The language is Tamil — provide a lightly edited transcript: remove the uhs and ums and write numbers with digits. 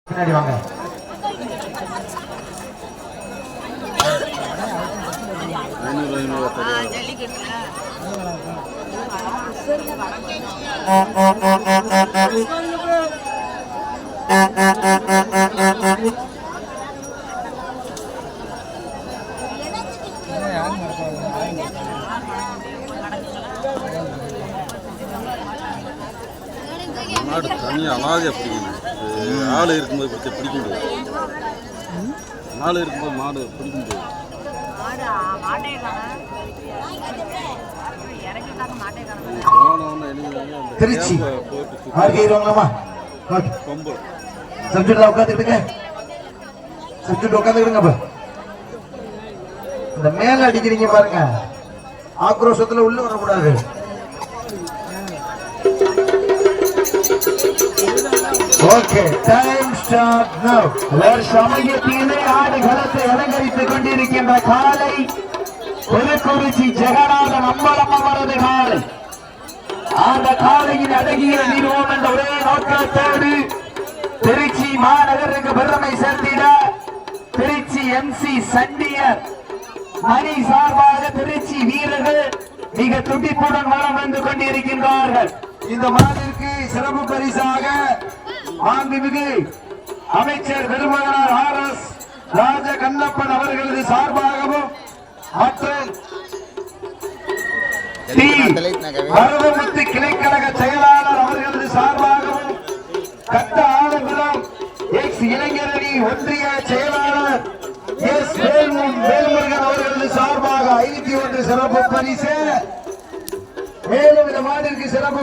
பின்னாடி வாங்க. மாடு தனியாக அலாதியாக பிடிக்கணும். ஆள் இருக்கும்போது பிடிக்க முடியாது. ஆள் இருக்கும்போது மாடு பிடிக்க முடியாது. திருச்சி உட்காந்துக்கிட்டுங்க, உட்காந்துக்கிடுங்க. இந்த மேல அடிக்கிறீங்க பாருங்க, ஆக்ரோஷத்துல உள்ள வரக்கூடாது. Okay, time start now. சமயத்திலே ஆடுகளத்தை அலங்கரித்துக் கொண்டிருக்கின்ற காலை திருக்குறிச்சி ஜெகநாதன் அம்பலம் அவரது காலை. அந்த காலையின் அழகிய நிறுவனம் என்ற ஒரே நோக்கத்தோடு திருச்சி மாநகருக்கு பெருமை சேர்த்திட திருச்சி MC சண்டியர் மணி சார்பாக திருச்சி வீரர்கள் மிக துடிப்புடன் வளம் வந்து கொண்டிருக்கின்றார்கள். இந்த மாநிலத்திற்கு சிறப்பு பரிசாக மாண்புமிகு அமைச்சர் பெருமகனார் RS ராஜ கண்ணப்பன் அவர்களது சார்பாகவும் மற்றும் மருதமுத்து கிளைக்கழக செயலாளர் அவர்களது சார்பாகவும் கட்ட ஆளுநர் இளைஞரணி ஒன்றிய செயலாளர் வேல்முருகன் அவர்களது சார்பாக 51 சிறப்பு பரிசு. மேலும் இந்த மாநிலத்திற்கு சிறப்பு